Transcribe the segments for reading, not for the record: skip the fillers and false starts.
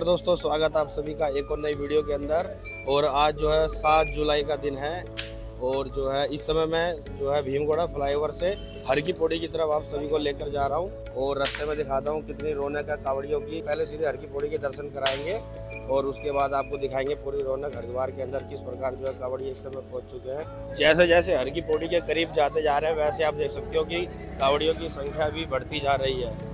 नमस्कार दोस्तों, स्वागत आप सभी का एक और नई वीडियो के अंदर। और आज जो है 7 जुलाई का दिन है और जो है इस समय मैं जो है भीमगोड़ा फ्लाईओवर से हर की पौड़ी की तरफ आप सभी को लेकर जा रहा हूं और रास्ते में दिखाता हूं कितनी रौनक है कावड़ियों की। पहले सीधे हर की पौड़ी के दर्शन कराएंगे और उसके बाद आपको दिखाएंगे पूरी रौनक हरिद्वार के अंदर किस प्रकार जो है कावड़िया इस समय पहुंच चुके हैं। जैसे जैसे हर की पौड़ी के करीब जाते जा रहे हैं वैसे आप देख सकते हो कि कावड़ियों की संख्या भी बढ़ती जा रही है।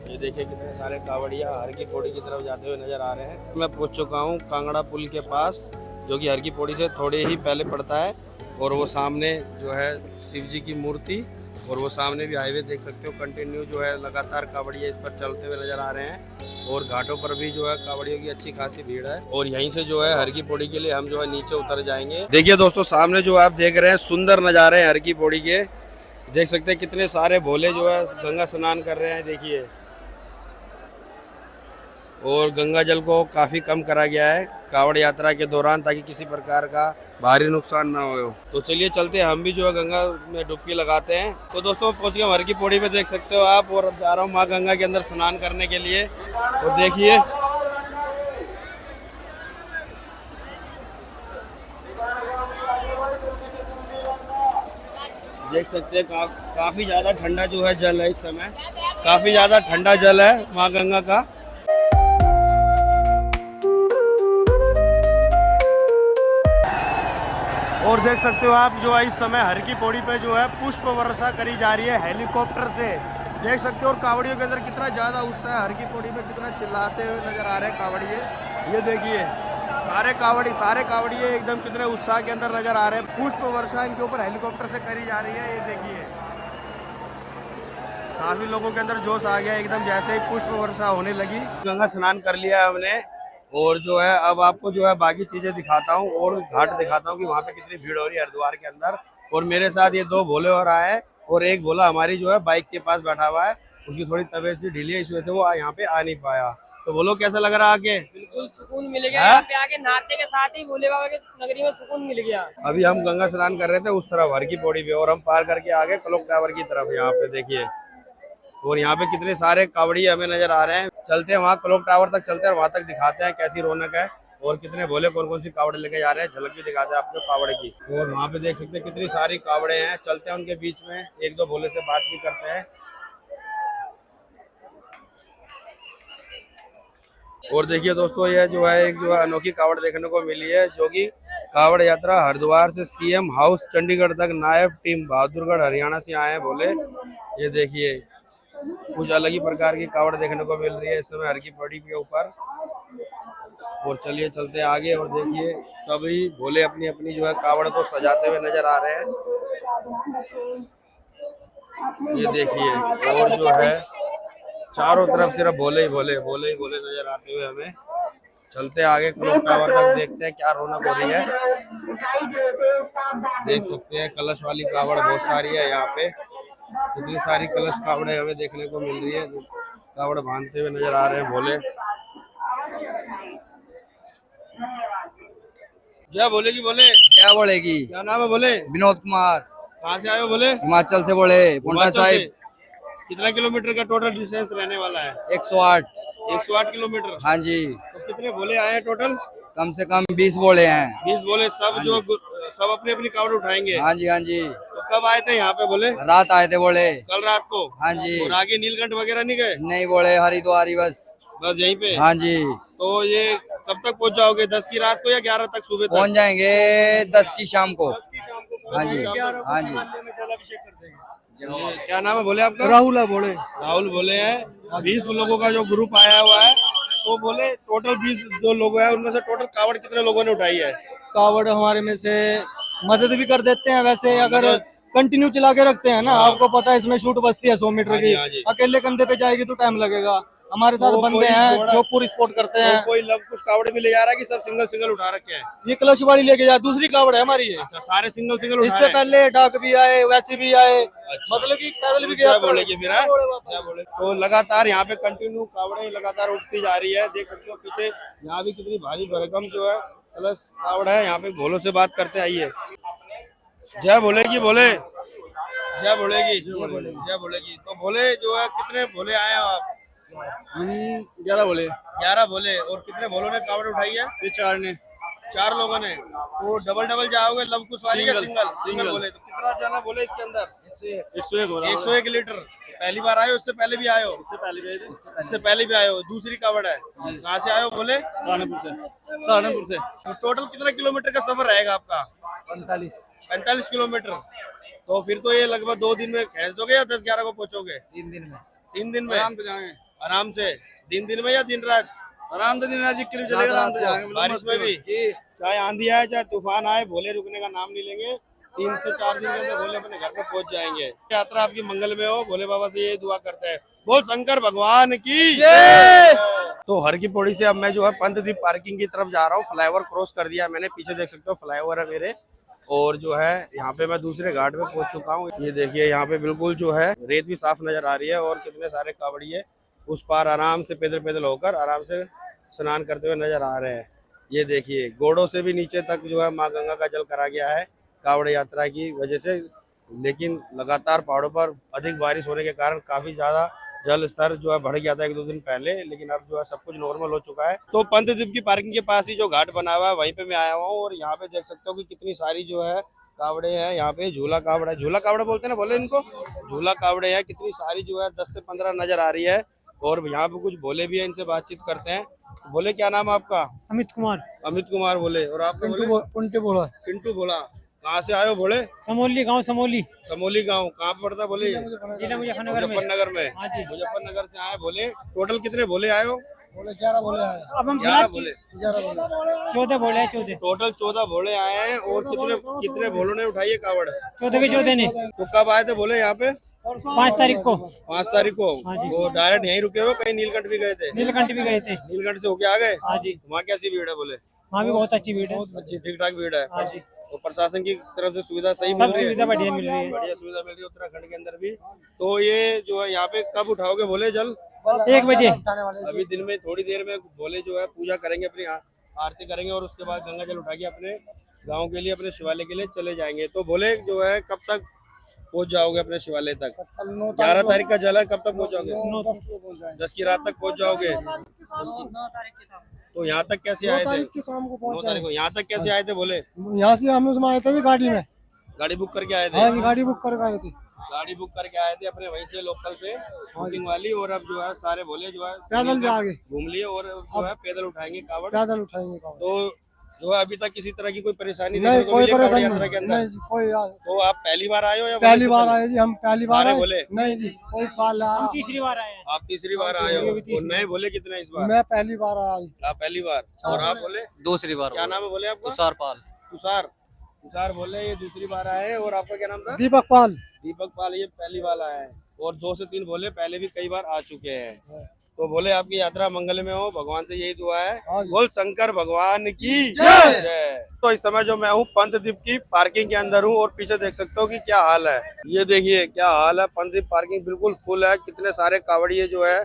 ये देखिए कितने सारे कावड़िया हर की पौड़ी की तरफ जाते हुए नजर आ रहे हैं। मैं पहुंच चुका हूं कांगड़ा पुल के पास, जो कि हर की पौड़ी से थोड़े ही पहले पड़ता है। और वो सामने जो है शिव जी की मूर्ति और वो सामने भी हाईवे देख सकते हो, कंटिन्यू जो है लगातार कावड़िया इस पर चलते हुए नजर आ रहे हैं। और घाटों पर भी जो है कावड़ियों की अच्छी खासी भीड़ है। और यहीं से जो है हर की पौड़ी के लिए हम जो है नीचे उतर जाएंगे। देखिए दोस्तों, सामने जो आप देख रहे हैं सुंदर नज़ारे हैं हर की पौड़ी के। देख सकते हैं कितने सारे भोले जो है गंगा स्नान कर रहे हैं। देखिए, और गंगा जल को काफ़ी कम करा गया है कावड़ यात्रा के दौरान, ताकि किसी प्रकार का भारी नुकसान ना हो। तो चलिए चलते हैं, हम भी जो है गंगा में डुबकी लगाते हैं। तो दोस्तों पहुंच गए हर की पौड़ी पे, देख सकते हो आप। और अब जा रहा हूँ माँ गंगा के अंदर स्नान करने के लिए। और देखिए देख सकते हैं काफ़ी ज़्यादा ठंडा जो है जल है इस समय, काफ़ी ज़्यादा ठंडा जल है माँ गंगा का। और देख सकते हो आप जो है इस समय हर की पौड़ी पे जो है पुष्प वर्षा करी जा रही है हेलीकॉप्टर से। देख सकते हो और कावड़ियों के अंदर कितना ज़्यादा उत्साह है। हर की पौड़ी पे कितना चिल्लाते हुए नजर आ रहे हैं कावड़िए। ये देखिए सारे कावड़िए एकदम कितने उत्साह के अंदर नजर आ रहे हैं। पुष्प वर्षा इनके ऊपर हेलीकॉप्टर से करी जा रही है। ये देखिए काफ़ी लोगों के अंदर जोश आ गया एकदम जैसे ही पुष्प वर्षा होने लगी। गंगा स्नान कर लिया है हमने और जो है अब आपको जो है बाकी चीजें दिखाता हूँ और घाट दिखाता हूँ कि वहाँ पे कितनी भीड़ हो रही है हरिद्वार के अंदर। और मेरे साथ ये 2 भोले और आए हैं और एक भोला हमारी जो है बाइक के पास बैठा हुआ है। उसकी थोड़ी तबीयत सी ढीली है, इस वजह से वो यहाँ पे आ नहीं पाया। तो बोलो कैसा लग रहा आके? बिल्कुल सुकून मिल गया यहाँ पे आके, नहाते के साथ ही भोले बाबा के नगरी में सुकून मिल गया। अभी हम गंगा स्नान कर रहे थे उस तरफ हर की पौड़ी पे और हम पार करके आ गए क्लॉक टावर की तरफ। यहाँ पे देखिए और यहाँ पे कितने सारे कावड़ी हमें नजर आ रहे हैं। चलते हैं वहाँ क्लॉक टावर तक, चलते हैं वहाँ तक दिखाते हैं कैसी रौनक है और कितने भोले कौन कौन सी कावड़े लेके जा रहे हैं। झलक भी दिखाते हैं आपको कावड़े की। और वहाँ पे देख सकते हैं कितनी सारी कावड़े हैं। चलते हैं उनके बीच में, 1-2 भोले से बात भी करते हैं। और देखिए दोस्तों, यह जो है एक जो है अनोखी कावड़ देखने को मिली है, जो कि कावड़ यात्रा हरिद्वार से सीएम हाउस चंडीगढ़ तक नायब टीम बहादुरगढ़ हरियाणा से आए हैं भोले। ये देखिए कुछ अलग ही प्रकार की कावड़ देखने को मिल रही है इस समय हर की पौड़ी के ऊपर। और चलिए चलते आगे और देखिए सभी भोले अपनी अपनी जो है कावड़ को सजाते हुए नजर आ रहे हैं। ये देखिए और जो है चारों तरफ सिर्फ भोले ही भोले नजर आते हुए हमें। चलते आगे क्लॉक टावर तक, देखते हैं क्या रौनक हो रही है। देख सकते हैं कलश वाली कावड़ बहुत सारी है यहाँ पे। कितनी सारी कलश कावड़े हमें देखने को मिल रही है। कावड़ बांधते हुए नजर आ रहे हैं भोले। क्या बोलेगी बोले? क्या बोलेगी? क्या नाम है बोले? विनोद कुमार। कहाँ से आए हो बोले? हिमाचल से बोले, पोंटा साहिब। कितना किलोमीटर का टोटल डिस्टेंस रहने वाला है? 108। 108 किलोमीटर। हाँ जी। तो कितने भोले आए हैं टोटल? कम से कम 20 बोले हैं। 20 बोले सब जो सब अपनी अपनी कावड़ उठाएंगे। हाँ जी हाँ जी। तो कब आए थे यहाँ पे बोले? रात आए थे बोले। कल रात को? हाँ जी। और आगे नीलकंठ वगैरह नहीं गए? नहीं बोले, हरिद्वार बस। बस यहीं पे? हाँ जी। तो ये कब तक पहुँच जाओगे? 10 की रात को या 11 तक सुबह तक? पहुँच जाएंगे 10 की शाम को। 10 की शाम को? हाँ जी हाँ जी। जलाभिषेक कर देंगे। क्या नाम है बोले आपका? राहुल है बोले। राहुल बोले हैं। 20 लोगों का जो ग्रुप आया हुआ है, तो बोले टोटल 20 जो लोग हैं उनमें से टोटल कावड़ कितने लोगों ने उठाई है? कावड़ हमारे में से मदद भी कर देते हैं वैसे, अगर कंटिन्यू चला के रखते हैं ना। आपको पता है इसमें शूट बसती है 100 मीटर की। हाँ जी। अकेले कंधे पे जाएगी तो टाइम लगेगा। हमारे साथ तो बंदे हैं जो पूरी स्पोर्ट करते हैं। कोई कुछ कावड़े भी ले जा रहा है कि सब सिंगल सिंगल उठा रखे हैं? ये कलश वाली लेके जा, दूसरी कावड़ है हमारी ये। अच्छा, सारे सिंगल सिंगल उठा इससे रहे हैं? पहले डाक भी आए, वैसे भी आए। मतलब कि पैदल भी गया। बोलेगी फिर है? क्या बोले? तो लगातार यहाँ पे कंटिन्यू कावड़े लगातार उठती जा रही है। देख सकते हो पीछे यहाँ भी कितनी भारी भरकम जो है कलश कावड़ है। यहाँ पे भोलों से बात करते आइए। जय बोलेगी बोले, जय बोलेगी, जय बोलेगी। तो भोले जो है कितने भोले आए हो आप? हम 11 बोले। 11 बोले। और कितने बोलों ने कावड़ उठाई है? ये 4 ने। 4 लोगों ने। वो डबल डबल जाओगे लव कुश वाली या सिंगल? सिंगल बोले। तो कितना जाना बोले इसके अंदर? 101 बोला। 101 लीटर। पहली बार आए हो? उससे पहले भी आए हो? इससे पहले भी आए हो। दूसरी कावड़ है। कहाँ से आए हो बोले? सहारनपुर से। तो टोटल कितना किलोमीटर का सफर रहेगा आपका? 45 किलोमीटर। तो फिर तो ये लगभग 2 दिन में खींच दोगे या 10-11 को पहुंचोगे? 3 दिन में। 3 दिन में आराम से जाएंगे। आराम से। दिन में या दिन रात? आराम से दिन आज क्लिप चलेगा, आराम से जाएंगे। बारिश में भी चाहे आंधी आए चाहे तूफान आए, भोले रुकने का नाम नहीं लेंगे। 3 से 4 दिन के अंदर भोले अपने घर पे पहुंच जाएंगे। यात्रा आपकी मंगल में हो, भोले बाबा से यही दुआ करते हैं। बोल शंकर भगवान की जय। तो हर की पौड़ी से अब मैं जो है पंतद्वीप पार्किंग की तरफ जा रहा हूँ। फ्लाईओवर क्रॉस कर दिया मैंने, पीछे देख सकते हो फ्लाईओवर है मेरे। और जो है यहाँ पे मैं दूसरे घाट पे पहुंच चुका हूँ। ये देखिए यहाँ पे बिल्कुल जो है रेत भी साफ नजर आ रही है और कितने सारे कावड़िए उस पार आराम से पैदल होकर आराम से स्नान करते हुए नजर आ रहे हैं। ये देखिए घोड़ों से भी नीचे तक जो है माँ गंगा का जल करा गया है कावड़ यात्रा की वजह से। लेकिन लगातार पहाड़ों पर अधिक बारिश होने के कारण काफी ज्यादा जल स्तर जो है बढ़ गया था 1-2 दिन पहले, लेकिन अब जो है सब कुछ नॉर्मल हो चुका है। तो पंतद्वीप की पार्किंग के पास ही जो घाट बना हुआ है वहीं पे मैं आया हुआ हूँ और यहाँ पे देख सकते हो कि कितनी सारी जो है कावड़े हैं। यहाँ पे झूला कावड़ा, झूला कावड़ा बोलते हैं ना, बोले इनको झूला कावड़े हैं। कितनी सारी जो है 10 से 15 नजर आ रही है। और यहाँ पे कुछ भोले भी है, इनसे बातचीत करते हैं। बोले क्या नाम है आपका? अमित कुमार। अमित कुमार बोले। और आपका बोले? पिंटू बोला। कहाँ से आए हो बोले? समोली गांव। समोली गांव कहाँ पे पड़ता है बोले? जिला मुजफ्फरनगर में। मुजफ्फरनगर से आए बोले। टोटल कितने बोले आए हो? 11 बोले आए। अब हम 11 बोले। 14 बोले हैं। 14 टोटल 14 भोले आए हैं। और कितने भोलों ने उठाई है कावड़? 14 ने। तो कब आए थे बोले यहाँ पे? 5 तारीख को। 5 तारीख को। वो डायरेक्ट यहीं रुके हो? कहीं नीलकंठ भी गए थे? नीलकंठ भी गए थे। नीलकंठ से होके आ गए? हाँ जी। वहाँ कैसी भीड़ है बोले? वहाँ भी बहुत अच्छी भीड़ है। अच्छी ठीक ठाक भीड़ है। हाँ जी। तो प्रशासन की तरफ से सुविधा सही मिल सब रही है? सुविधा बढ़िया मिल रही है। बढ़िया सुविधा मिल रही है उत्तराखंड के अंदर भी। तो ये जो है यहाँ पे कब उठाओगे बोले जल? 1 बजे। अभी दिन में थोड़ी देर में बोले जो है पूजा करेंगे, अपनी आरती करेंगे और उसके बाद गंगा जल उठा के अपने गाँव के लिए, अपने शिवालय के लिए चले जाएंगे। तो बोले जो है कब तक पहुंच जाओगे अपने शिवालय तक? 11 तारीख का जल है, कब तक पहुंचोगे? 10 की रात तक पहुंच जाओगे। 9 तारीख के शाम। तो यहाँ तक कैसे आए थे? 9 तारीख की शाम को 9 तारीख को। यहाँ तक कैसे आए थे बोले? यहाँ से हम उसमें आए थे गाड़ी में। गाड़ी बुक करके आए थे? हाँ, गाड़ी बुक करके आए थे। गाड़ी बुक करके आए थे अपने वहीं से लोकल से बुकिंग वाली। और अब जो है सारे बोले जो है पैदल जाके घूम लिए और जो है पैदल उठाएंगे कावड़। पैदल उठाएंगे कावड़। तो जो है अभी तक किसी तरह की कोई परेशानी नहीं, कोई परेशानी यात्रा के अंदर? नहीं जी, कोई। तो आप पहली बार आए हो या पहली बार आए जी, हम पहली बार आए। बोले? नहीं जी, कोई पाल ला रहा। तीसरी बार आए हैं। आप तीसरी बार आए हो। और नए बोले कितने इस बार? मैं पहली बार आया। आप पहली बार। और आप बोले? दूसरी बार। क्या नाम है बोले आपका? तुषारपाल। तुषार बोले ये दूसरी बार आए हैं। और आपका क्या नाम था? दीपक पाल। दीपक पाल ये पहली बार आए हैं। और 2 से 3 बोले पहले भी कई बार आ चुके हैं। तो बोले आपकी यात्रा मंगल में हो, भगवान से यही दुआ है। बोल शंकर भगवान की जय। तो इस समय जो मैं हूँ पंतद्वीप की पार्किंग के अंदर हूँ और पीछे देख सकते हो कि क्या हाल है। ये देखिए क्या हाल है। पंतद्वीप पार्किंग बिल्कुल फुल है। कितने सारे कावड़िए जो है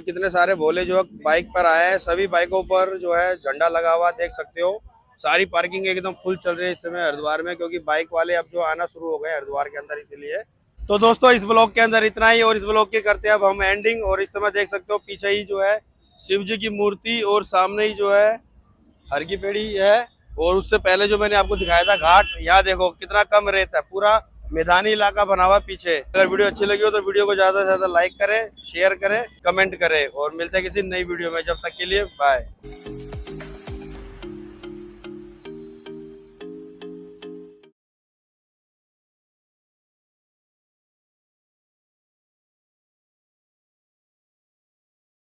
कितने सारे भोले जो है बाइक पर आए हैं। सभी बाइकों पर जो है झंडा लगा हुआ देख सकते हो। सारी पार्किंग एकदम फुल चल रही है इस समय हरिद्वार में, क्योंकि बाइक वाले अब जो आना शुरू हो गए हरिद्वार के अंदर, इसलिए। तो दोस्तों इस ब्लॉग के अंदर इतना ही और इस ब्लॉग के करते हैं अब हम एंडिंग। और इस समय देख सकते हो पीछे ही जो है शिव जी की मूर्ति और सामने ही जो है हर की पेड़ी है। और उससे पहले जो मैंने आपको दिखाया था घाट, यहाँ देखो कितना कम रेत है, पूरा मैदानी इलाका बना हुआ पीछे। अगर वीडियो अच्छी लगी हो तो वीडियो को ज्यादा से ज्यादा लाइक करें, शेयर करें, कमेंट करें और मिलते हैं किसी नई वीडियो में। जब तक के लिए बाय।